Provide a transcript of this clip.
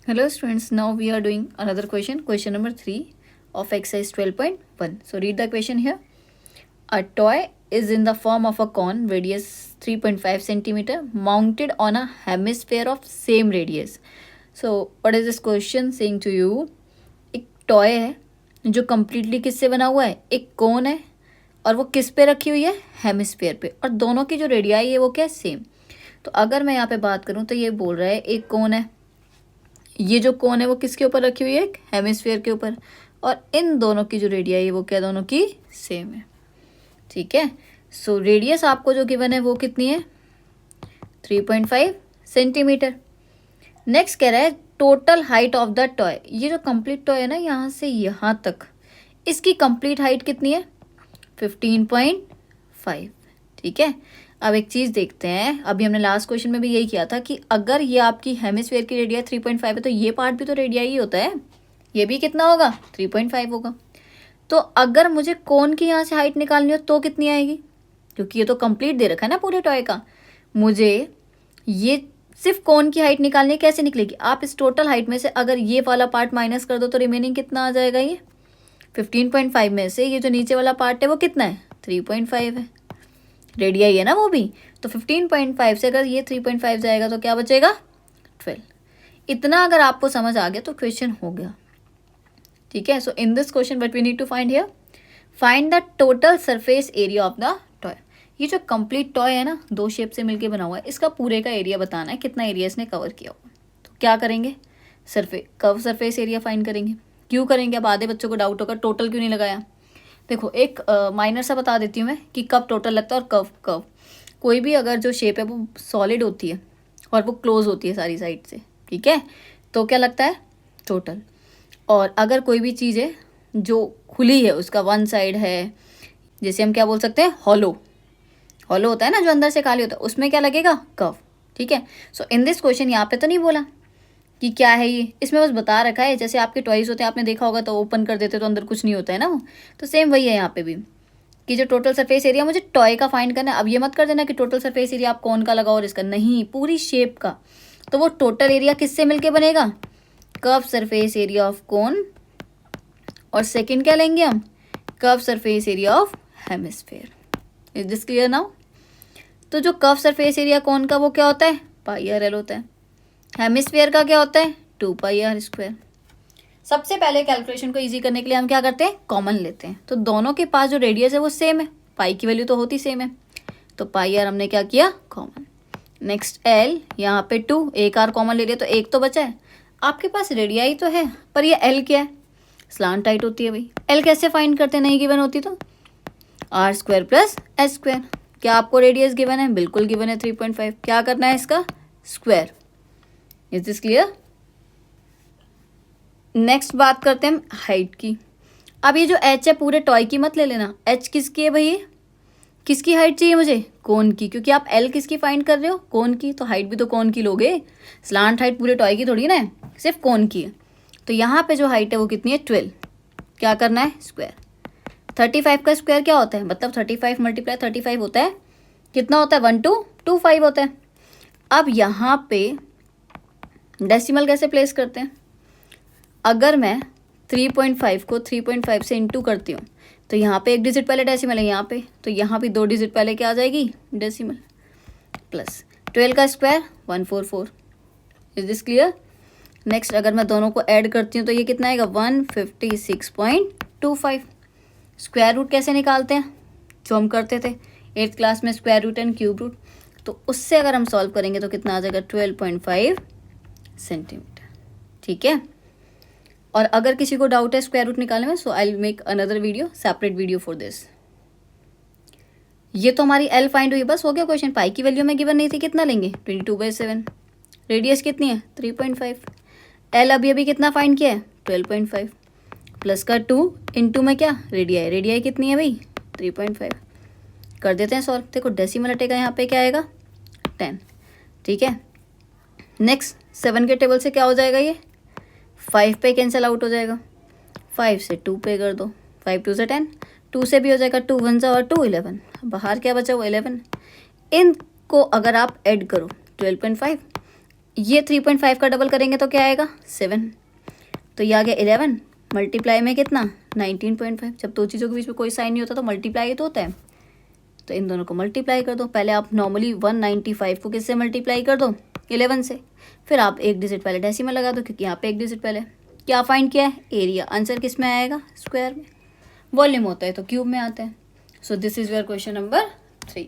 Hello students, now we are doing another question number 3 of exercise 12.1. So read the question here. A toy is in the form of a cone radius 3.5 centimeter mounted on a hemisphere of same radius. So what is this question saying to you? एक toy है जो completely किससे बना हुआ है, एक कोन है और वो किस पे रखी हुई है, हेमिस्फेयर पे, और दोनों की जो रेडियाई है वो क्या है, सेम. तो अगर मैं यहाँ पे बात करूँ तो ये बोल रहा है एक कोन है, ये जो कोन है वो किसके ऊपर रखी हुई है, एक हेमिस्फेयर के ऊपर, और इन दोनों की जो रेडियाई है वो क्या, दोनों की सेम है. ठीक है. सो रेडियस आपको जो गिवन है वो कितनी है, 3.5 सेंटीमीटर. नेक्स्ट कह रहा है total height of the toy. ये जो कंप्लीट टॉय है ना, यहाँ से यहाँ तक, इसकी कंप्लीट हाइट कितनी है, 15.5. ठीक है. अब एक चीज़ देखते हैं, अभी हमने लास्ट क्वेश्चन में भी यही किया था कि अगर ये आपकी हेमिस्फेयर की रेडिया 3.5 है तो ये पार्ट भी तो रेडिया ही होता है, ये भी कितना होगा, 3.5 होगा. तो अगर मुझे कोन की यहाँ से हाइट निकालनी हो तो कितनी आएगी, क्योंकि ये तो कंप्लीट दे रखा है ना पूरे टॉय का. मुझे ये सिर्फ कोन की हाइट निकालनी है, कैसे निकलेगी, आप इस टोटल हाइट में से अगर ये वाला पार्ट माइनस कर दो तो रिमेनिंग कितना आ जाएगा, ये 15.5 में से ये जो नीचे वाला पार्ट है वो कितना है, 3.5 है. रेडियाई है ना वो भी, तो 15.5 से अगर ये 3.5 जाएगा तो क्या बचेगा, 12. इतना अगर आपको समझ आ गया तो क्वेश्चन हो गया. ठीक है. So in this question what we need to find here, find the total surface area of the toy. ये जो कंप्लीट टॉय है ना, दो शेप से मिलके बना हुआ है, इसका पूरे का एरिया बताना है, कितना एरिया इसने कवर किया हुआ. तो क्या करेंगे, कर्व सरफेस एरिया फाइंड करेंगे. क्यों करेंगे, अब आधे बच्चों को डाउट होगा टोटल क्यों नहीं लगाया. देखो एक माइनर सा बता देती हूँ मैं कि कब टोटल लगता है. और कब कोई भी अगर जो शेप है वो सॉलिड होती है और वो क्लोज होती है सारी साइड से, ठीक है, तो क्या लगता है, टोटल. और अगर कोई भी चीज़ है जो खुली है, उसका वन साइड है, जैसे हम क्या बोल सकते हैं, हॉलो होता है ना जो अंदर से खाली होता है, उसमें क्या लगेगा, कर्व. ठीक है. सो इन दिस क्वेश्चन यहाँ पे तो नहीं बोला कि क्या है ये, इसमें बस बता रखा है, जैसे आपके टॉयज होते हैं आपने देखा होगा तो ओपन कर देते तो अंदर कुछ नहीं होता है ना वो, तो सेम वही है यहाँ पे भी कि जो टोटल सरफेस एरिया मुझे टॉय का फाइंड करना है. अब ये मत कर देना कि टोटल सरफेस एरिया आप कौन का लगाओ और इसका, नहीं, पूरी शेप का. तो वो टोटल एरिया किससे मिलके बनेगा, curve surface area of cone, और सेकेंड क्या लेंगे हम, curve surface area of hemisphere. Is this clear now. तो जो कर्व सरफेस एरिया कोन का वो क्या होता है, पाई आर एल होता है. हेमिस्फेयर का क्या होता है, 2 पाई आर स्क्वायर. सबसे पहले कैलकुलेशन को इजी करने के लिए हम क्या करते हैं, कॉमन लेते हैं. तो दोनों के पास जो रेडियस है वो सेम है, पाई की वैल्यू तो होती सेम है, तो पाई आर हमने क्या किया, कॉमन. नेक्स्ट एल, यहाँ पे 2, एक आर कॉमन ले लिया तो एक तो बचा है. आपके पास रेडियाई तो है पर ये एल क्या है, स्लांट हाइट होती है भाई. एल कैसे फाइंड करते हैं, नहीं गिवन होती तो R square plus S square. क्या आपको रेडियस गिवन है, बिल्कुल गिवन है 3.5. क्या करना है, इसका square. Is this clear. Next बात करते हैं हाइट की. अब ये जो एच है पूरे टॉय की मत ले लेना, एच किसकी है भाई, किसकी हाइट चाहिए मुझे, कोन की, क्योंकि आप एल किसकी फाइंड कर रहे हो, कोन की, तो हाइट भी तो कोन की लोगे. स्लांट हाइट पूरे टॉय की थोड़ी ना है, सिर्फ कोन की है. तो यहाँ पे जो हाइट है वो कितनी है, 12. क्या करना है, स्क्वायर. 35 का स्क्वायर क्या होता है, मतलब 35 मल्टीप्लाई 35 होता है, कितना होता है, 1225 होता है. अब यहाँ पे डेसिमल कैसे प्लेस करते हैं, अगर मैं 3.5 को 3.5 से इंटू करती हूँ तो यहाँ पे एक डिजिट पहले डेसिमल है यहाँ पे, तो यहाँ भी 2 डिजिट पहले क्या आ जाएगी, डेसिमल. प्लस 12 का square 144. Is this clear. Next अगर मैं दोनों को ऐड करती हूँ तो ये कितना आएगा, 156.25. स्क्वायर रूट कैसे निकालते हैं, जो हम करते थे 8th क्लास में, square root and cube root. तो उससे अगर हम सॉल्व करेंगे तो कितना आ जाएगा, 12.5 सेंटीमीटर. ठीक है. और अगर किसी को डाउट है स्क्वायर रूट निकालने में, so I will make another video, separate video for this. ये तो हमारी एल फाइंड हुई, बस हो गया क्वेश्चन. पाई की वैल्यू में गिवन नहीं थी, कितना लेंगे, 22/7. रेडियस कितनी है, 3.5. एल अभी अभी कितना फाइंड किया है, 12.5. प्लस का 2 इंटू में क्या, रेडियाई कितनी है भाई, 3.5. कर देते हैं सॉल्व. देखो डेसिमल हटेगा, यहाँ पे क्या आएगा, 10. ठीक है. नेक्स्ट 7 के टेबल से क्या हो जाएगा, ये 5 पे कैंसिल आउट हो जाएगा, 5 से 2 पे कर दो, 5 2 से 10, 2 से भी हो जाएगा, 2 1 और 2 11. बाहर क्या बचा, वो 11. इनको अगर आप ऐड करो 12.5, ये 3.5 का डबल करेंगे तो क्या आएगा 7। तो ये आ गया 11 मल्टीप्लाई में कितना 19.5। जब दो चीज़ों के बीच में कोई साइन नहीं होता तो मल्टीप्लाई तो होता है। तो इन दोनों को मल्टीप्लाई कर दो। पहले आप नॉर्मली 195 को किससे मल्टीप्लाई कर दो 11 से, फिर आप एक डिजिट पहले डेसिमल लगा दो क्योंकि यहाँ पे एक डिजिट पहले। क्या फाइंड किया है एरिया, आंसर किस में आएगा स्क्वायर में। वॉल्यूम होता है तो क्यूब में आता है। So this is your question number 3।